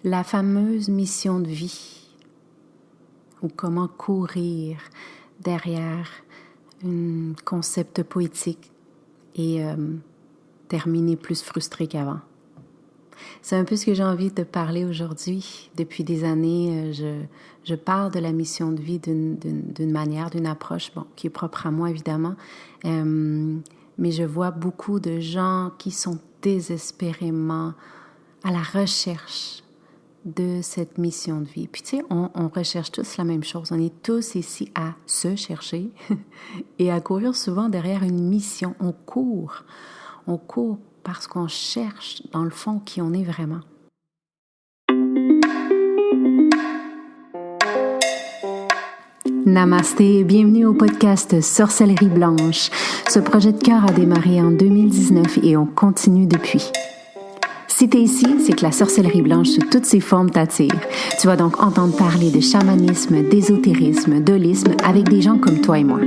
la fameuse mission de vie, ou comment courir derrière un concept poétique et terminer plus frustré qu'avant. C'est un peu ce que j'ai envie de parler aujourd'hui. Depuis des années, je parle de la mission de vie d'une manière, d'une approche, qui est propre à moi évidemment, mais je vois beaucoup de gens qui sont désespérément à la recherche de cette mission de vie. Puis tu sais, on recherche tous la même chose. On est tous ici à se chercher et à courir souvent derrière une mission. On court parce qu'on cherche, dans le fond, qui on est vraiment. Namasté, bienvenue au podcast Sorcellerie Blanche. Ce projet de cœur a démarré en 2019 et on continue depuis. Si t'es ici, c'est que la sorcellerie blanche sous toutes ses formes t'attire. Tu vas donc entendre parler de chamanisme, d'ésotérisme, d'holisme avec des gens comme toi et moi.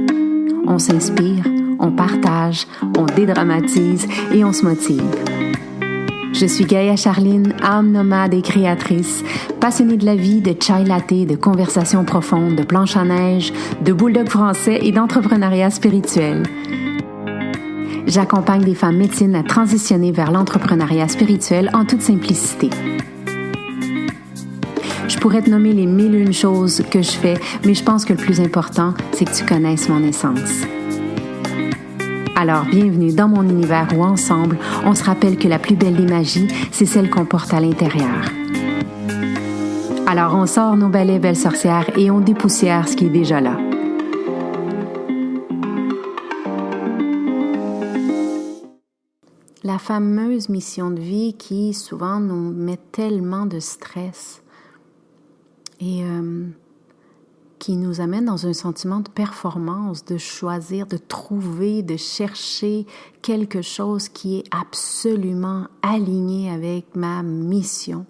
On s'inspire, on partage, on dédramatise et on se motive. Je suis Gaïa Charline, âme nomade et créatrice, passionnée de la vie, de chai latte, de conversations profondes, de planches à neige, de bulldog français et d'entrepreneuriat spirituel. J'accompagne des femmes médecines à transitionner vers l'entrepreneuriat spirituel en toute simplicité. Je pourrais te nommer les 1001 choses que je fais, mais je pense que le plus important, c'est que tu connaisses mon essence. Alors, bienvenue dans mon univers où ensemble, on se rappelle que la plus belle des magies, c'est celle qu'on porte à l'intérieur. Alors, on sort nos balais belles sorcières et on dépoussière ce qui est déjà là. La fameuse mission de vie qui souvent nous met tellement de stress et qui nous amène dans un sentiment de performance, de choisir, de trouver, de chercher quelque chose qui est absolument aligné avec ma mission.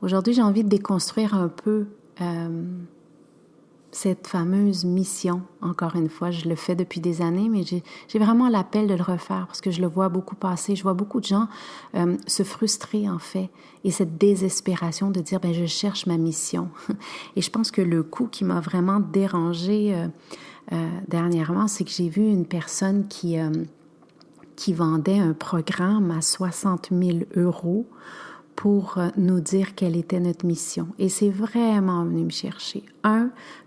Aujourd'hui, j'ai envie de déconstruire un peu cette fameuse mission. Encore une fois, je le fais depuis des années, mais j'ai vraiment l'appel de le refaire parce que je le vois beaucoup passer. Je vois beaucoup de gens se frustrer, en fait, et cette désespération de dire, je cherche ma mission. Et je pense que le coup qui m'a vraiment dérangée dernièrement, c'est que j'ai vu une personne qui vendait un programme à 60 000 € pour nous dire quelle était notre mission. Et c'est vraiment venu me chercher.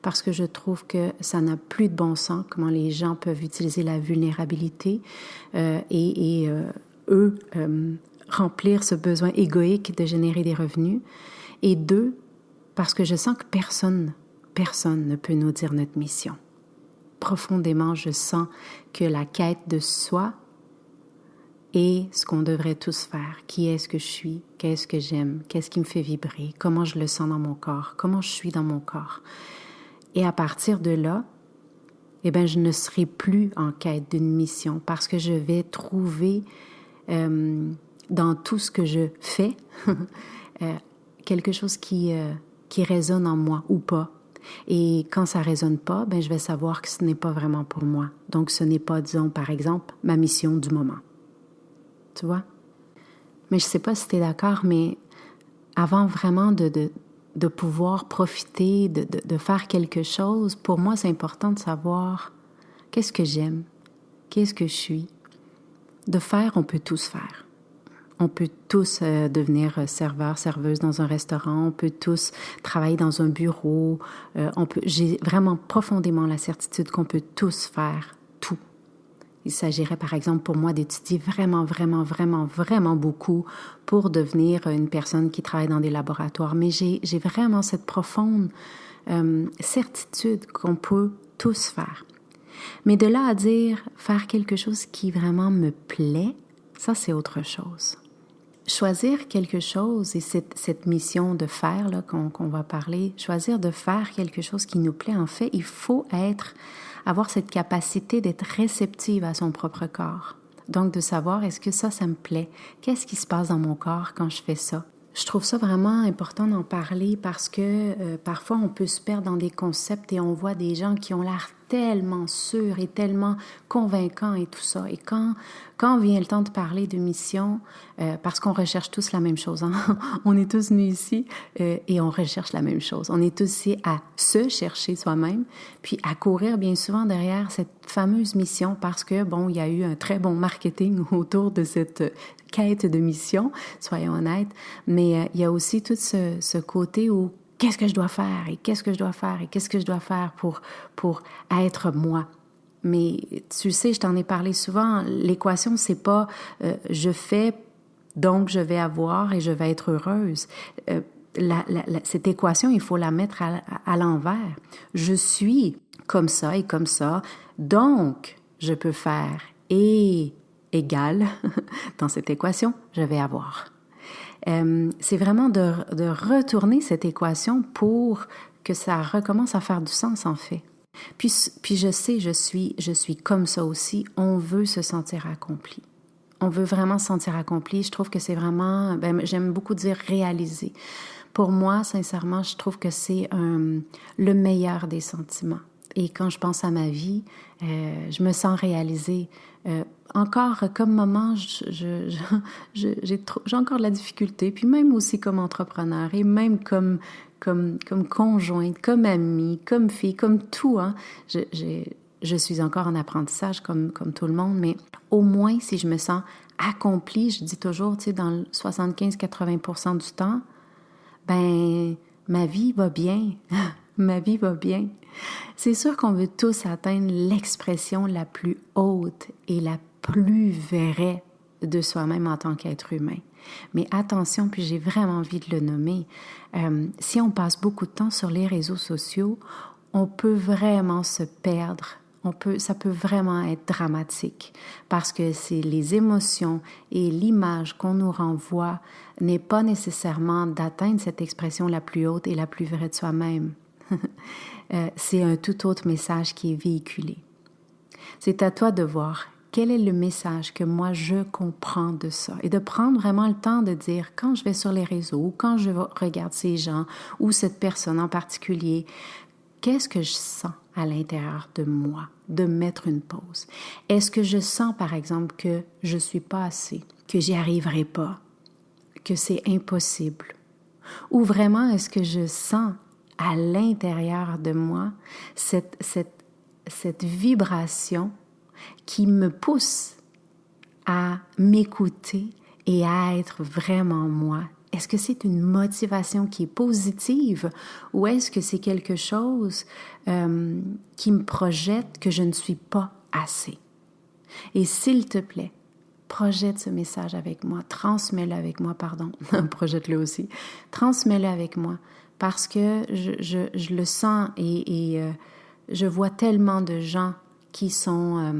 Parce que je trouve que ça n'a plus de bon sens, comment les gens peuvent utiliser la vulnérabilité et remplir ce besoin égoïque de générer des revenus. Et 2, parce que je sens que personne ne peut nous dire notre mission. Profondément, je sens que la quête de soi et ce qu'on devrait tous faire. Qui est-ce que je suis? Qu'est-ce que j'aime? Qu'est-ce qui me fait vibrer? Comment je le sens dans mon corps? Comment je suis dans mon corps? Et à partir de là, je ne serai plus en quête d'une mission parce que je vais trouver dans tout ce que je fais quelque chose qui résonne en moi ou pas. Et quand ça résonne pas, je vais savoir que ce n'est pas vraiment pour moi. Donc, ce n'est pas, disons, par exemple, ma mission du moment. Tu vois? Mais je sais pas si tu es d'accord, mais avant vraiment de pouvoir profiter, de faire quelque chose, pour moi, c'est important de savoir qu'est-ce que j'aime, qu'est-ce que je suis. De faire, on peut tous faire. On peut tous devenir serveur, serveuse dans un restaurant, on peut tous travailler dans un bureau, j'ai vraiment profondément la certitude qu'on peut tous faire tout. Il s'agirait, par exemple, pour moi, d'étudier vraiment, vraiment, vraiment, vraiment beaucoup pour devenir une personne qui travaille dans des laboratoires. Mais j'ai vraiment cette profonde certitude qu'on peut tous faire. Mais de là à dire faire quelque chose qui vraiment me plaît, ça, c'est autre chose. Choisir quelque chose, et cette mission de faire là, qu'on va parler, choisir de faire quelque chose qui nous plaît, en fait, il faut avoir cette capacité d'être réceptive à son propre corps. Donc, de savoir, est-ce que ça me plaît? Qu'est-ce qui se passe dans mon corps quand je fais ça? Je trouve ça vraiment important d'en parler parce que parfois, on peut se perdre dans des concepts et on voit des gens qui ont l'air tellement sûr et tellement convaincant et tout ça. Et quand vient le temps de parler de mission, parce qu'on recherche tous la même chose, hein? On est tous venus ici et on recherche la même chose. On est tous ici à se chercher soi-même, puis à courir bien souvent derrière cette fameuse mission parce que, bon, il y a eu un très bon marketing autour de cette quête de mission, soyons honnêtes, mais il y a aussi tout ce côté où qu'est-ce que je dois faire et qu'est-ce que je dois faire et qu'est-ce que je dois faire pour être moi. Mais tu sais, je t'en ai parlé souvent, l'équation, c'est pas je fais, donc je vais avoir et je vais être heureuse. Cette équation, il faut la mettre à l'envers. Je suis comme ça et comme ça, donc je peux faire et égal dans cette équation, je vais avoir. C'est vraiment de retourner cette équation pour que ça recommence à faire du sens, en fait. Puis je sais, je suis comme ça aussi. On veut se sentir accompli. On veut vraiment se sentir accompli. Je trouve que c'est vraiment, j'aime beaucoup dire réaliser. Pour moi, sincèrement, je trouve que c'est le meilleur des sentiments. Et quand je pense à ma vie, je me sens réalisée. Encore comme maman, j'ai encore de la difficulté. Puis même aussi comme entrepreneur et même comme conjointe, comme amie, comme fille, comme tout. Hein, je suis encore en apprentissage comme tout le monde, mais au moins si je me sens accomplie, je dis toujours, tu sais, dans 75-80% du temps, ben ma vie va bien. Ma vie va bien. C'est sûr qu'on veut tous atteindre l'expression la plus haute et la plus vraie de soi-même en tant qu'être humain. Mais attention, puis j'ai vraiment envie de le nommer, si on passe beaucoup de temps sur les réseaux sociaux, on peut vraiment se perdre. Ça peut vraiment être dramatique parce que c'est les émotions et l'image qu'on nous renvoie n'est pas nécessairement d'atteindre cette expression la plus haute et la plus vraie de soi-même. C'est un tout autre message qui est véhiculé. C'est à toi de voir quel est le message que moi je comprends de ça et de prendre vraiment le temps de dire quand je vais sur les réseaux ou quand je regarde ces gens ou cette personne en particulier, qu'est-ce que je sens à l'intérieur de moi, de mettre une pause. Est-ce que je sens par exemple que je suis pas assez, que j'y arriverai pas, que c'est impossible? Ou vraiment est-ce que je sens à l'intérieur de moi cette vibration qui me pousse à m'écouter et à être vraiment moi? Est-ce que c'est une motivation qui est positive ou est-ce que c'est quelque chose qui me projette que je ne suis pas assez? Et s'il te plaît, projette ce message avec moi, transmets-le avec moi, projette-le aussi, transmets-le avec moi. Parce que je le sens et je vois tellement de gens qui sont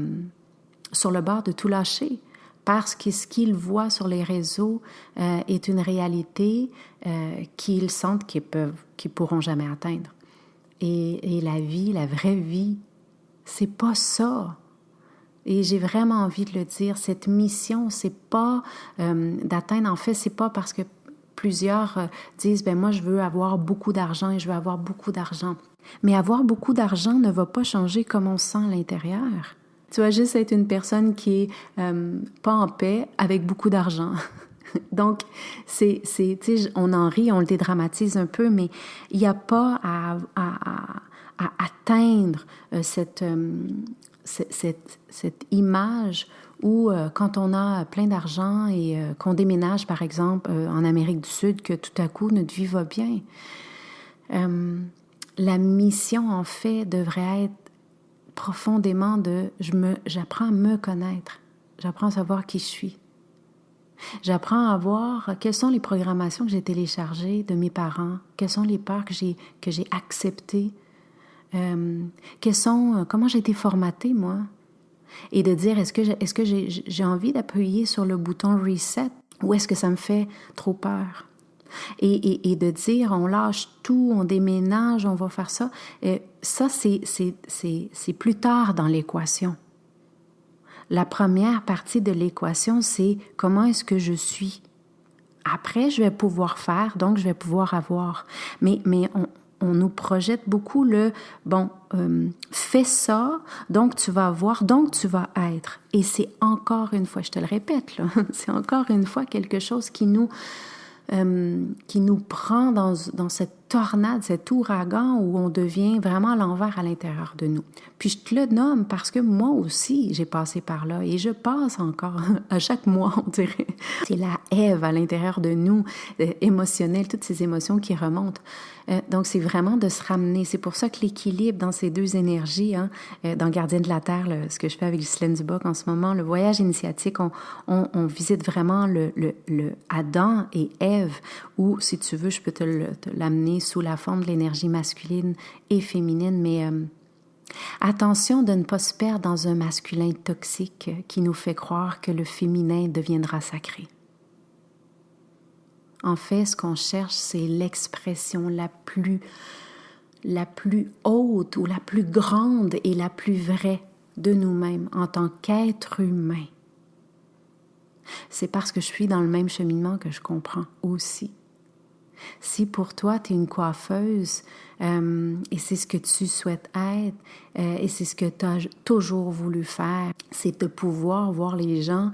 sur le bord de tout lâcher parce que ce qu'ils voient sur les réseaux est une réalité qu'ils sentent qu'ils pourront jamais atteindre. Et la vie, la vraie vie, c'est pas ça. Et j'ai vraiment envie de le dire, cette mission, c'est pas d'atteindre, en fait, c'est pas parce que plusieurs disent, moi, je veux avoir beaucoup d'argent et je veux avoir beaucoup d'argent. Mais avoir beaucoup d'argent ne va pas changer comme on se sent à l'intérieur. Tu vas juste être une personne qui est pas en paix avec beaucoup d'argent. Donc, tu sais, on en rit, on le dédramatise un peu, mais il n'y a pas à atteindre cette image où quand on a plein d'argent et qu'on déménage, par exemple, en Amérique du Sud, que tout à coup, notre vie va bien. La mission, en fait, devrait être profondément j'apprends à me connaître. J'apprends à savoir qui je suis. J'apprends à voir quelles sont les programmations que j'ai téléchargées de mes parents, quelles sont les peurs que j'ai acceptées, comment j'ai été formatée, moi. Et de dire, est-ce que j'ai envie d'appuyer sur le bouton reset ou est-ce que ça me fait trop peur? Et de dire, on lâche tout, on déménage, on va faire ça. Ça, c'est plus tard dans l'équation. La première partie de l'équation, c'est comment est-ce que je suis. Après, je vais pouvoir faire, donc je vais pouvoir avoir. Mais on nous projette beaucoup fais ça, donc tu vas avoir, donc tu vas être. Et c'est encore une fois, je te le répète, là, c'est encore une fois quelque chose qui nous prend dans cette tornade, cet ouragan où on devient vraiment à l'envers à l'intérieur de nous. Puis je te le nomme parce que moi aussi, j'ai passé par là et je passe encore à chaque mois, on dirait. C'est la Ève à l'intérieur de nous, émotionnelle, toutes ces émotions qui remontent. Donc, c'est vraiment de se ramener. C'est pour ça que l'équilibre dans ces deux énergies, dans Gardien de la Terre, ce que je fais avec Ghislaine Duboc en ce moment, le voyage initiatique, on visite vraiment le Adam et Ève, ou si tu veux, je peux te l'amener sous la forme de l'énergie masculine et féminine, mais attention de ne pas se perdre dans un masculin toxique qui nous fait croire que le féminin deviendra sacré. En fait, ce qu'on cherche, c'est l'expression la plus haute ou la plus grande et la plus vraie de nous-mêmes en tant qu'être humain. C'est parce que je suis dans le même cheminement que je comprends aussi. Si pour toi, tu es une coiffeuse et c'est ce que tu souhaites être et c'est ce que tu as toujours voulu faire, c'est de pouvoir voir les gens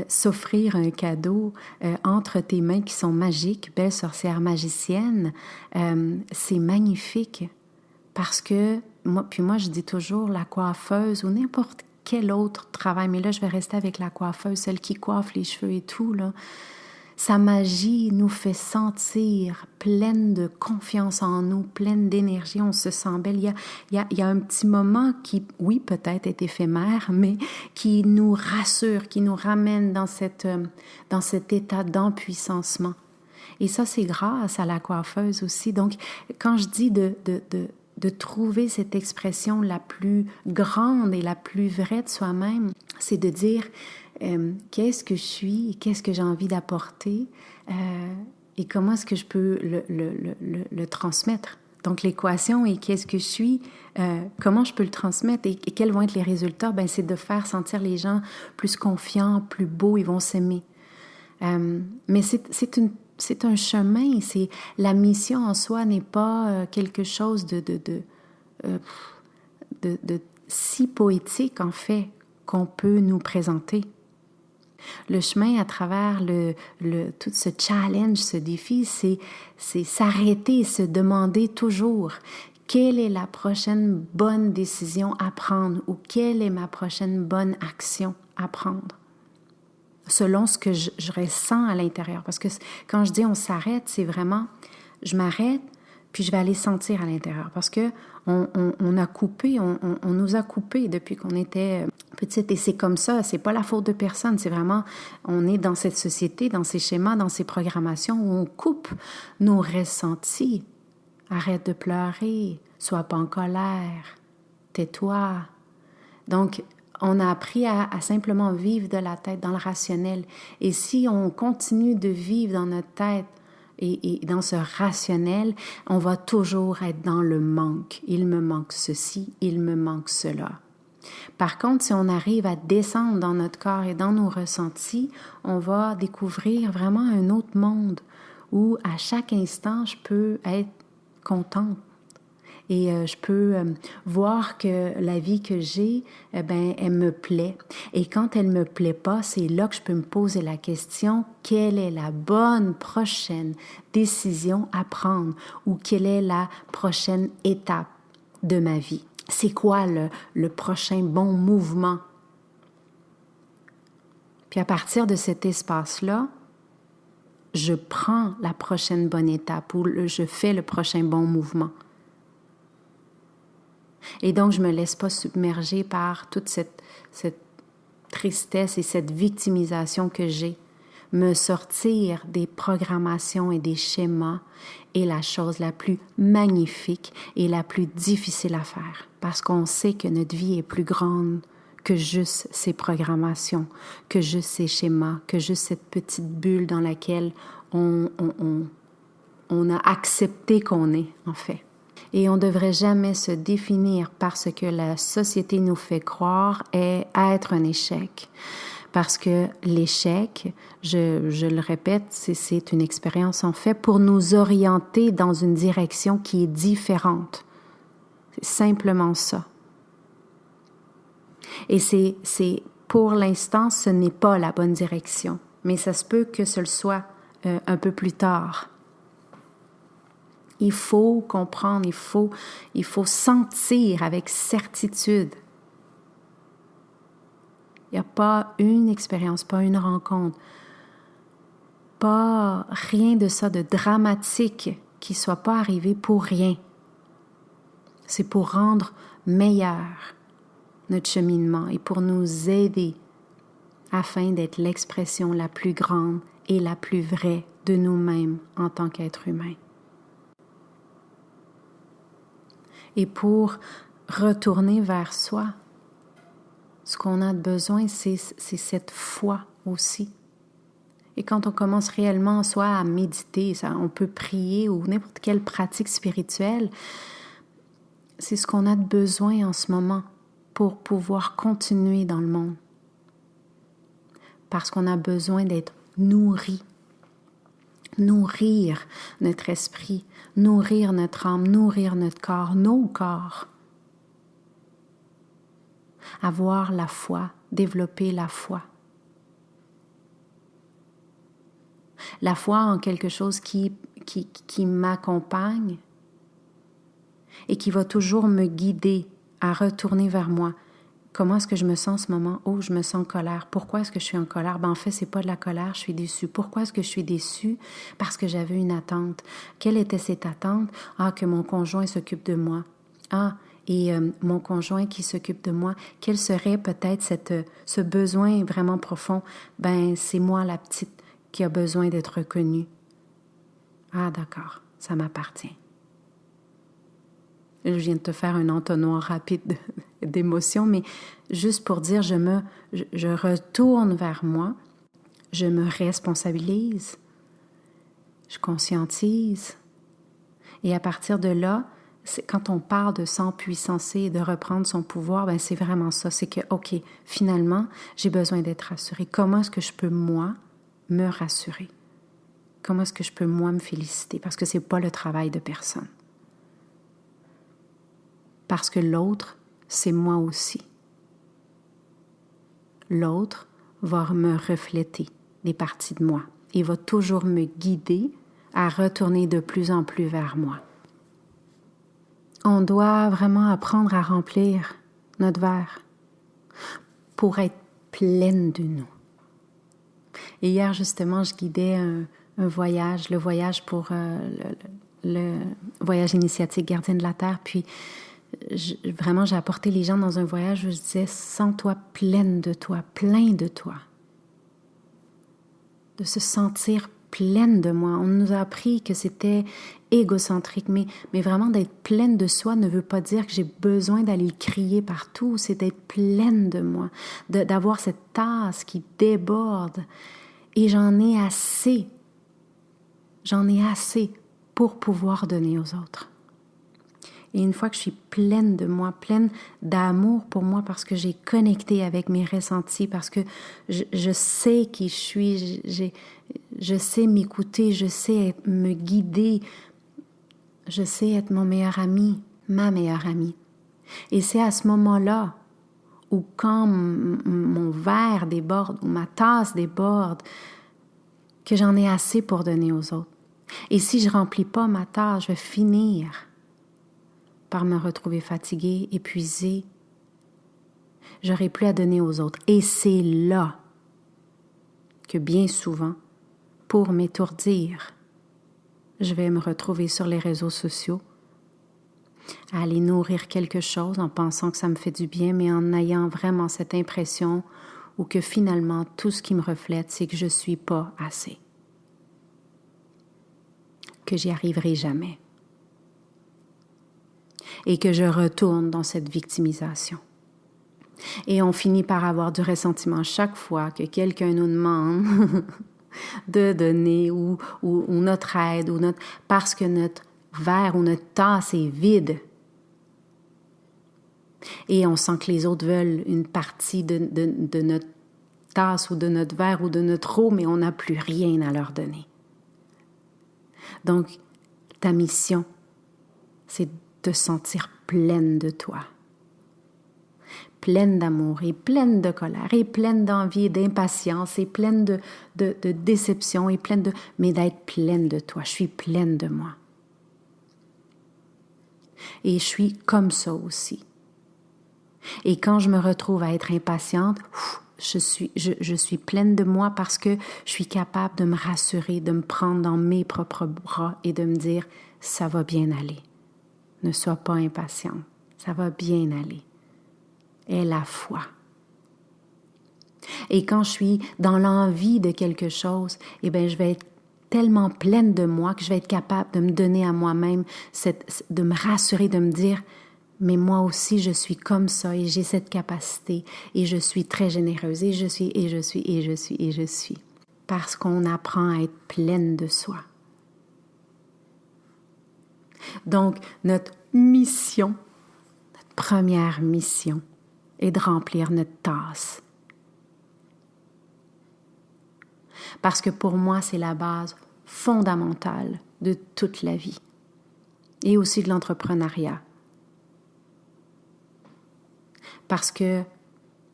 s'offrir un cadeau entre tes mains qui sont magiques, belle sorcière magicienne, c'est magnifique parce que, moi je dis toujours la coiffeuse ou n'importe quel autre travail, mais là je vais rester avec la coiffeuse, celle qui coiffe les cheveux et tout, là. Sa magie nous fait sentir pleine de confiance en nous, pleine d'énergie, on se sent belle. Il y a un petit moment qui, oui, peut-être est éphémère, mais qui nous rassure, qui nous ramène dans cet état d'empuissancement. Et ça, c'est grâce à la coiffeuse aussi. Donc, quand je dis de trouver cette expression la plus grande et la plus vraie de soi-même, c'est de dire qu'est-ce que je suis, qu'est-ce que j'ai envie d'apporter et comment est-ce que je peux le transmettre. Donc, l'équation est qu'est-ce que je suis, comment je peux le transmettre et quels vont être les résultats? Ben, c'est de faire sentir les gens plus confiants, plus beaux, ils vont s'aimer. Mais c'est un chemin, la mission en soi n'est pas quelque chose de si poétique, en fait, qu'on peut nous présenter. Le chemin à travers tout ce challenge, ce défi, c'est s'arrêter et se demander toujours quelle est la prochaine bonne décision à prendre ou quelle est ma prochaine bonne action à prendre selon ce que je ressens à l'intérieur. Parce que quand je dis on s'arrête, c'est vraiment je m'arrête puis je vais aller sentir à l'intérieur parce que on a coupé, on nous a coupé depuis qu'on était petite et c'est comme ça, c'est pas la faute de personne, c'est vraiment, on est dans cette société, dans ces schémas, dans ces programmations où on coupe nos ressentis. Arrête de pleurer, sois pas en colère, tais-toi. Donc, on a appris à simplement vivre de la tête, dans le rationnel. Et si on continue de vivre dans notre tête, et dans ce rationnel, on va toujours être dans le manque. Il me manque ceci, il me manque cela. Par contre, si on arrive à descendre dans notre corps et dans nos ressentis, on va découvrir vraiment un autre monde où à chaque instant, je peux être contente. Et je peux voir que la vie que j'ai, elle me plaît. Et quand elle me plaît pas, c'est là que je peux me poser la question, quelle est la bonne prochaine décision à prendre ou quelle est la prochaine étape de ma vie? C'est quoi le prochain bon mouvement? Puis à partir de cet espace-là, je prends la prochaine bonne étape ou je fais le prochain bon mouvement. Et donc, je ne me laisse pas submerger par toute cette tristesse et cette victimisation que j'ai. Me sortir des programmations et des schémas est la chose la plus magnifique et la plus difficile à faire. Parce qu'on sait que notre vie est plus grande que juste ces programmations, que juste ces schémas, que juste cette petite bulle dans laquelle on a accepté qu'on est, en fait. Et on ne devrait jamais se définir par ce que la société nous fait croire est être un échec. Parce que l'échec, je le répète, c'est une expérience en fait pour nous orienter dans une direction qui est différente. C'est simplement ça. Et c'est pour l'instant, ce n'est pas la bonne direction, mais ça se peut que ce le soit un peu plus tard. Il faut comprendre, il faut sentir avec certitude. Il n'y a pas une expérience, pas une rencontre, pas rien de ça de dramatique qui ne soit pas arrivé pour rien. C'est pour rendre meilleur notre cheminement et pour nous aider afin d'être l'expression la plus grande et la plus vraie de nous-mêmes en tant qu'êtres humains. Et pour retourner vers soi, ce qu'on a besoin, c'est cette foi aussi. Et quand on commence réellement soit à méditer, on peut prier ou n'importe quelle pratique spirituelle, c'est ce qu'on a de besoin en ce moment pour pouvoir continuer dans le monde. Parce qu'on a besoin d'être nourri. Nourrir notre esprit, nourrir notre âme, nourrir notre corps, nos corps. Avoir la foi, développer la foi. La foi en quelque chose qui m'accompagne et qui va toujours me guider à retourner vers moi. Comment est-ce que je me sens en ce moment? Oh, je me sens en colère. Pourquoi est-ce que je suis en colère? En fait, c'est pas de la colère, je suis déçue. Pourquoi est-ce que je suis déçue? Parce que j'avais une attente. Quelle était cette attente? Que mon conjoint s'occupe de moi. Et mon conjoint qui s'occupe de moi, quel serait peut-être ce besoin vraiment profond? C'est moi la petite qui a besoin d'être reconnue. D'accord, ça m'appartient. Je viens de te faire un entonnoir rapide d'émotions, mais juste pour dire, je retourne vers moi, je me responsabilise, je conscientise. Et à partir de là, quand on parle de s'empuissancer et de reprendre son pouvoir, c'est vraiment ça. C'est que, OK, finalement, j'ai besoin d'être rassurée. Comment est-ce que je peux, moi, me rassurer? Comment est-ce que je peux, moi, me féliciter? Parce que c'est pas le travail de personne. Parce que l'autre, c'est moi aussi. L'autre va me refléter des parties de moi et va toujours me guider à retourner de plus en plus vers moi. On doit vraiment apprendre à remplir notre verre pour être pleine de nous. Et hier, justement, je guidais un voyage, le voyage pour le voyage initiatique Gardienne de la Terre, puis vraiment, j'ai apporté les gens dans un voyage où je disais « Sens-toi pleine de toi, plein de toi. » De se sentir pleine de moi. On nous a appris que c'était égocentrique, mais vraiment d'être pleine de soi ne veut pas dire que j'ai besoin d'aller le crier partout, c'est d'être pleine de moi, d'avoir cette tasse qui déborde. Et j'en ai assez pour pouvoir donner aux autres. Et une fois que je suis pleine de moi, pleine d'amour pour moi, parce que j'ai connecté avec mes ressentis, parce que je sais qui je suis, je sais m'écouter, je sais me guider, je sais être mon meilleur ami, ma meilleure amie. Et c'est à ce moment-là où quand mon verre déborde, ou ma tasse déborde, que j'en ai assez pour donner aux autres. Et si je ne remplis pas ma tasse, je vais finir par me retrouver fatiguée, épuisée. J'aurai plus à donner aux autres. Et c'est là que bien souvent, pour m'étourdir, je vais me retrouver sur les réseaux sociaux, à aller nourrir quelque chose en pensant que ça me fait du bien, mais en ayant vraiment cette impression ou que finalement, tout ce qui me reflète, c'est que je ne suis pas assez, que j'y arriverai jamais. Et que je retourne dans cette victimisation. Et on finit par avoir du ressentiment chaque fois que quelqu'un nous demande de donner ou notre aide, parce que notre verre ou notre tasse est vide. Et on sent que les autres veulent une partie de notre tasse ou de notre verre ou de notre eau, mais on n'a plus rien à leur donner. Donc, ta mission, c'est de te sentir pleine de toi. Pleine d'amour et pleine de colère et pleine d'envie et d'impatience et pleine de déception et pleine de... Mais d'être pleine de toi. Je suis pleine de moi. Et je suis comme ça aussi. Et quand je me retrouve à être impatiente, je suis pleine de moi parce que je suis capable de me rassurer, de me prendre dans mes propres bras et de me dire « ça va bien aller. Ne sois pas impatiente. Ça va bien aller. » Aie la foi. Et quand je suis dans l'envie de quelque chose, eh bien, je vais être tellement pleine de moi que je vais être capable de me donner à moi-même, de me rassurer, de me dire « mais moi aussi, je suis comme ça et j'ai cette capacité et je suis très généreuse et je suis. » Parce qu'on apprend à être pleine de soi. Donc, notre mission, notre première mission, est de remplir notre tasse. Parce que pour moi, c'est la base fondamentale de toute la vie et aussi de l'entrepreneuriat. Parce que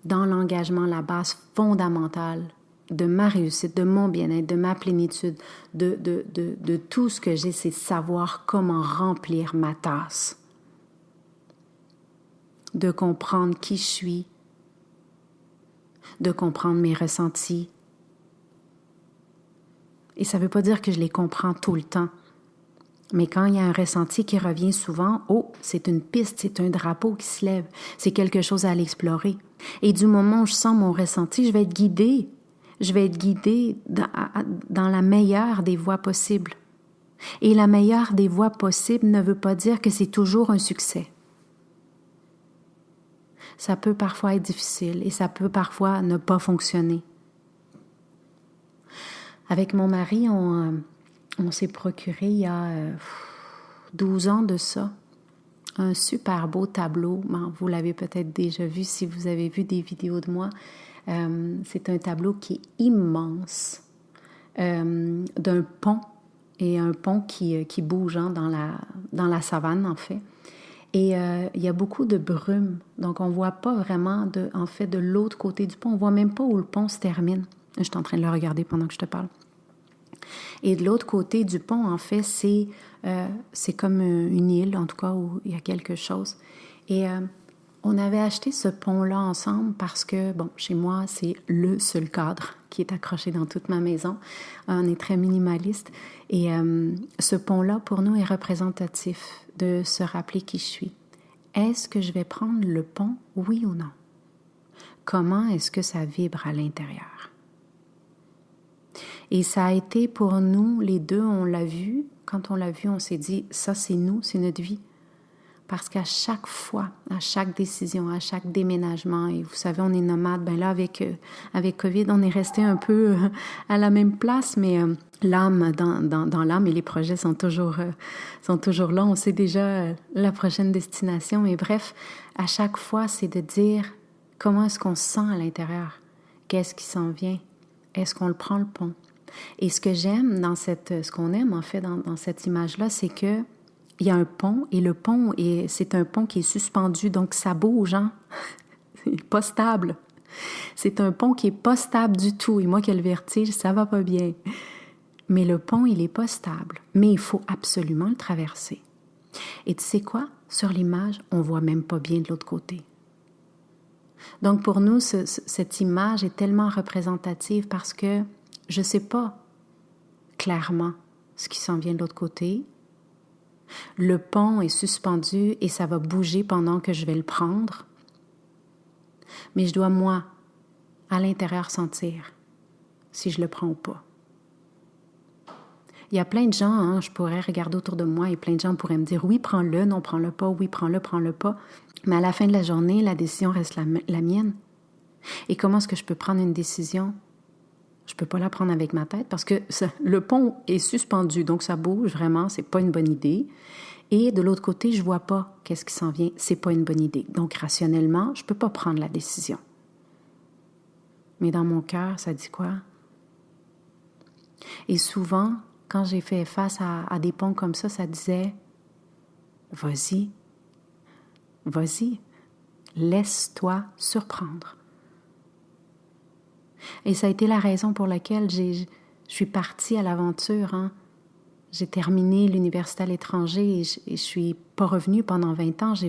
dans l'engagement, la base fondamentale de ma réussite, de mon bien-être, de ma plénitude, de tout ce que j'ai, c'est de savoir comment remplir ma tasse. De comprendre qui je suis, de comprendre mes ressentis. Et ça ne veut pas dire que je les comprends tout le temps. Mais quand il y a un ressenti qui revient souvent, c'est une piste, c'est un drapeau qui se lève, c'est quelque chose à aller explorer. Et du moment où je sens mon ressenti, je vais être guidée. Je vais être guidée dans la meilleure des voies possibles. Et la meilleure des voies possibles ne veut pas dire que c'est toujours un succès. Ça peut parfois être difficile et ça peut parfois ne pas fonctionner. Avec mon mari, on s'est procuré il y a 12 ans de ça, un super beau tableau. Vous l'avez peut-être déjà vu si vous avez vu des vidéos de moi. C'est un tableau qui est immense, d'un pont, et un pont qui bouge dans la savane, en fait. Et il y a beaucoup de brume, donc on ne voit pas vraiment, de l'autre côté du pont. On ne voit même pas où le pont se termine. Je suis en train de le regarder pendant que je te parle. Et de l'autre côté du pont, en fait, c'est comme une île, en tout cas, où il y a quelque chose. Et on avait acheté ce pont-là ensemble parce que, chez moi, c'est le seul cadre qui est accroché dans toute ma maison. On est très minimaliste. Et ce pont-là, pour nous, est représentatif de se rappeler qui je suis. Est-ce que je vais prendre le pont, oui ou non? Comment est-ce que ça vibre à l'intérieur? Et ça a été pour nous, les deux, on l'a vu. Quand on l'a vu, on s'est dit, ça c'est nous, c'est notre vie. Parce qu'à chaque fois, à chaque décision, à chaque déménagement, et vous savez, on est nomade, là, avec COVID, on est resté un peu à la même place, mais l'âme, dans l'âme, et les projets sont toujours là. On sait déjà la prochaine destination. Et bref, à chaque fois, c'est de dire comment est-ce qu'on se sent à l'intérieur? Qu'est-ce qui s'en vient? Est-ce qu'on le prend, le pont? Et ce que j'aime ce qu'on aime, en fait, dans cette image-là, c'est que il y a un pont, et le pont, c'est un pont qui est suspendu, donc ça bouge, hein? C'est pas stable. C'est un pont qui est pas stable du tout. Et moi qui ai le vertige, ça va pas bien. Mais le pont, il est pas stable. Mais il faut absolument le traverser. Et tu sais quoi? Sur l'image, on voit même pas bien de l'autre côté. Donc pour nous, cette image est tellement représentative parce que je sais pas clairement ce qui s'en vient de l'autre côté. Le pont est suspendu et ça va bouger pendant que je vais le prendre. Mais je dois, moi, à l'intérieur, sentir si je le prends ou pas. Il y a plein de gens, je pourrais regarder autour de moi et plein de gens pourraient me dire « Oui, prends-le, non, prends-le pas, oui, prends-le pas. » Mais à la fin de la journée, la décision reste la mienne. Et comment est-ce que je peux prendre une décision? Je ne peux pas la prendre avec ma tête parce que le pont est suspendu, donc ça bouge vraiment, c'est pas une bonne idée. Et de l'autre côté, je vois pas qu'est-ce qui s'en vient, c'est pas une bonne idée. Donc rationnellement, je peux pas prendre la décision. mais dans mon cœur, ça dit quoi? Et souvent, quand j'ai fait face à des ponts comme ça disait « Vas-y, vas-y, laisse-toi surprendre. » Et ça a été la raison pour laquelle je suis partie à l'aventure. Hein. J'ai terminé l'université à l'étranger et je suis pas revenue pendant 20 ans. Je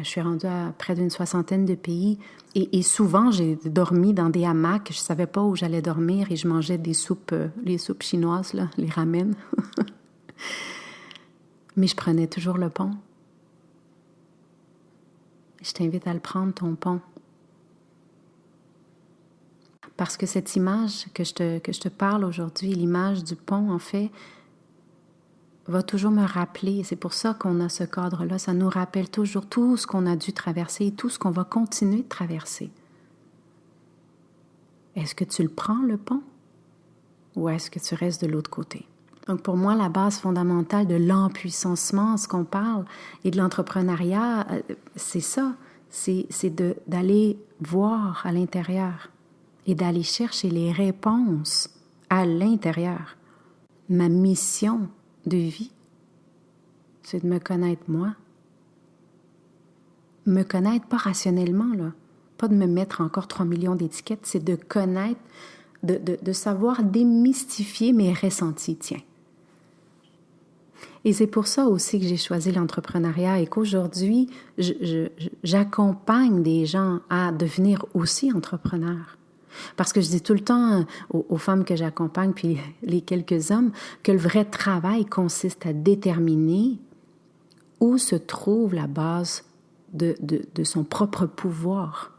suis rendue à près d'une 60aine de pays et souvent j'ai dormi dans des hamacs. Je savais pas où j'allais dormir et je mangeais des soupes, les soupes chinoises, là, les ramen. Mais je prenais toujours le pont. Je t'invite à le prendre, ton pont. Parce que cette image que je te parle aujourd'hui, l'image du pont, en fait, va toujours me rappeler, c'est pour ça qu'on a ce cadre-là, ça nous rappelle toujours tout ce qu'on a dû traverser et tout ce qu'on va continuer de traverser. Est-ce que tu le prends, le pont, ou est-ce que tu restes de l'autre côté? Donc pour moi, la base fondamentale de l'empuissancement, ce qu'on parle, et de l'entrepreneuriat, c'est ça, c'est d'aller voir à l'intérieur et d'aller chercher les réponses à l'intérieur. Ma mission de vie, c'est de me connaître moi. Me connaître pas rationnellement, là. Pas de me mettre encore 3 millions d'étiquettes, c'est de connaître, de savoir démystifier mes ressentis, tiens. Et c'est pour ça aussi que j'ai choisi l'entrepreneuriat et qu'aujourd'hui, j'accompagne des gens à devenir aussi entrepreneurs. Parce que je dis tout le temps aux femmes que j'accompagne, puis les quelques hommes, que le vrai travail consiste à déterminer où se trouve la base de son propre pouvoir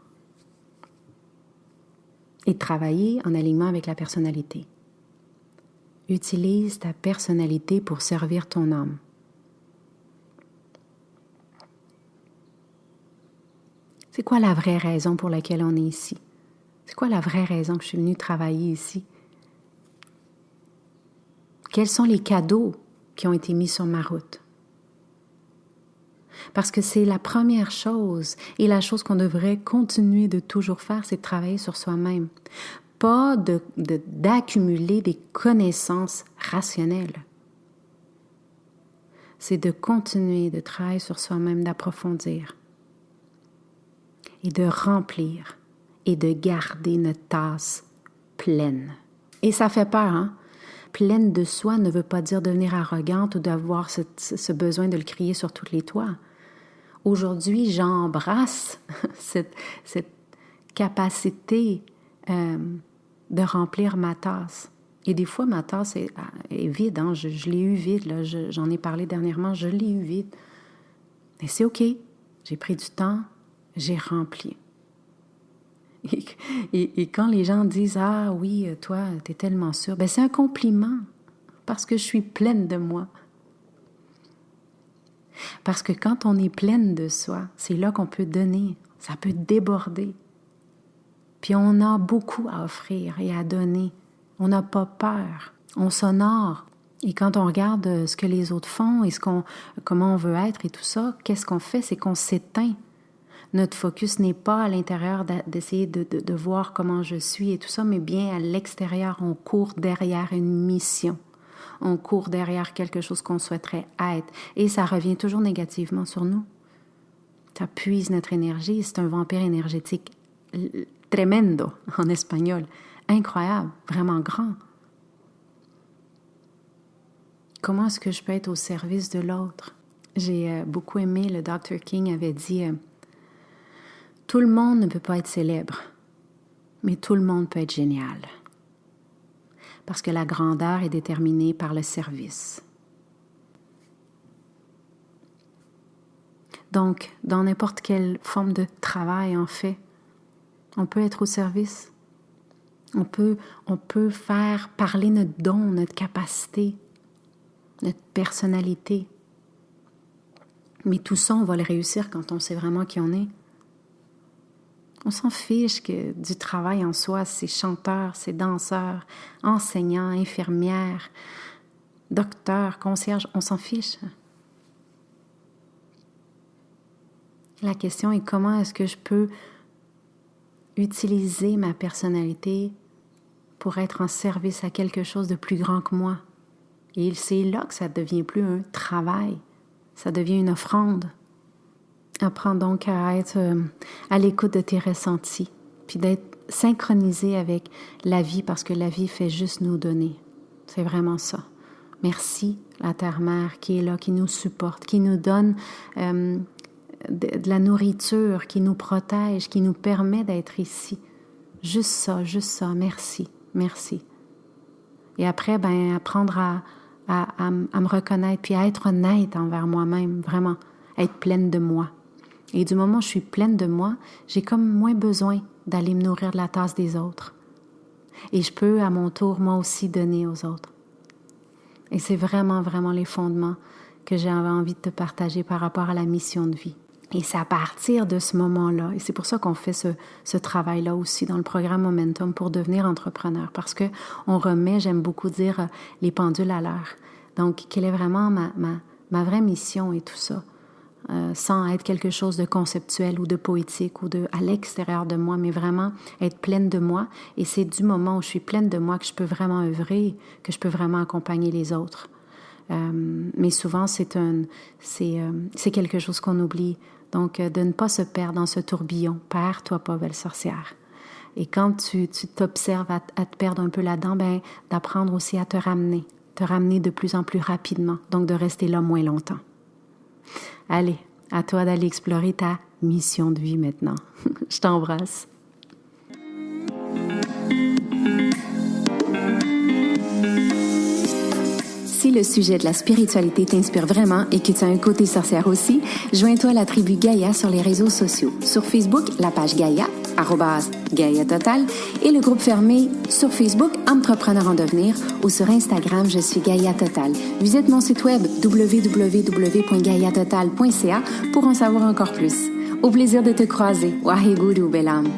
et travailler en alignement avec la personnalité. Utilise ta personnalité pour servir ton âme. C'est quoi la vraie raison pour laquelle on est ici? C'est quoi la vraie raison que je suis venue travailler ici? Quels sont les cadeaux qui ont été mis sur ma route? Parce que c'est la première chose et la chose qu'on devrait continuer de toujours faire, c'est de travailler sur soi-même. Pas d'accumuler des connaissances rationnelles. C'est de continuer de travailler sur soi-même, d'approfondir et de remplir et de garder notre tasse pleine. Et ça fait peur, hein? Pleine de soi ne veut pas dire devenir arrogante ou d'avoir ce besoin de le crier sur tous les toits. Aujourd'hui, j'embrasse cette capacité de remplir ma tasse. Et des fois, ma tasse est vide. Hein? Je l'ai eu vide. Là. J'en ai parlé dernièrement. Je l'ai eu vide. Mais c'est OK. J'ai pris du temps. J'ai rempli. Et quand les gens disent « Ah oui, toi, t'es tellement sûre », ben c'est un compliment parce que je suis pleine de moi. Parce que quand on est pleine de soi, c'est là qu'on peut donner, ça peut déborder. Puis on a beaucoup à offrir et à donner. On n'a pas peur, on s'honore. Et quand on regarde ce que les autres font et comment on veut être et tout ça, qu'est-ce qu'on fait? C'est qu'on s'éteint. Notre focus n'est pas à l'intérieur d'essayer de voir comment je suis et tout ça, mais bien à l'extérieur. On court derrière une mission. On court derrière quelque chose qu'on souhaiterait être. Et ça revient toujours négativement sur nous. Ça puise notre énergie. C'est un vampire énergétique tremendo en espagnol. Incroyable, vraiment grand. Comment est-ce que je peux être au service de l'autre? J'ai beaucoup aimé, le Dr. King avait dit... Tout le monde ne peut pas être célèbre, mais tout le monde peut être génial. Parce que la grandeur est déterminée par le service. Donc, dans n'importe quelle forme de travail, en fait, on peut être au service. On peut faire parler notre don, notre capacité, notre personnalité. Mais tout ça, on va le réussir quand on sait vraiment qui on est. On s'en fiche du travail en soi, c'est chanteurs, c'est danseurs, enseignants, infirmières, docteurs, concierges, on s'en fiche. La question est comment est-ce que je peux utiliser ma personnalité pour être en service à quelque chose de plus grand que moi. Et c'est là que ça devient plus un travail, ça devient une offrande. Apprends donc à être à l'écoute de tes ressentis, puis d'être synchronisé avec la vie, parce que la vie fait juste nous donner. C'est vraiment ça. Merci, la Terre-Mère qui est là, qui nous supporte, qui nous donne de la nourriture, qui nous protège, qui nous permet d'être ici. Juste ça, merci, merci. Et après, apprendre à me reconnaître, puis à être honnête envers moi-même, vraiment, être pleine de moi. Et du moment où je suis pleine de moi, j'ai comme moins besoin d'aller me nourrir de la tasse des autres. Et je peux, à mon tour, moi aussi, donner aux autres. Et c'est vraiment, vraiment les fondements que j'avais envie de te partager par rapport à la mission de vie. Et c'est à partir de ce moment-là, et c'est pour ça qu'on fait ce travail-là aussi dans le programme Momentum pour devenir entrepreneur, parce qu'on remet, j'aime beaucoup dire, les pendules à l'heure. Donc, quelle est vraiment ma vraie mission et tout ça, sans être quelque chose de conceptuel ou de poétique ou à l'extérieur de moi, mais vraiment être pleine de moi. Et c'est du moment où je suis pleine de moi que je peux vraiment œuvrer, que je peux vraiment accompagner les autres. Mais souvent, c'est quelque chose qu'on oublie. Donc, de ne pas se perdre dans ce tourbillon. Perds-toi pas, belle sorcière. Et quand tu t'observes à te perdre un peu là-dedans, d'apprendre aussi à te ramener de plus en plus rapidement. Donc, de rester là moins longtemps. Allez, à toi d'aller explorer ta mission de vie maintenant. Je t'embrasse. Si le sujet de la spiritualité t'inspire vraiment et que tu as un côté sorcière aussi, joins-toi à la tribu Gaïa sur les réseaux sociaux. Sur Facebook, la page Gaïa, @Gaïa Total, et le groupe fermé sur Facebook, Entrepreneur en devenir, ou sur Instagram, je suis Gaïa Total. Visite mon site web www.gaiatotal.ca pour en savoir encore plus. Au plaisir de te croiser. Waheguru, belle âme.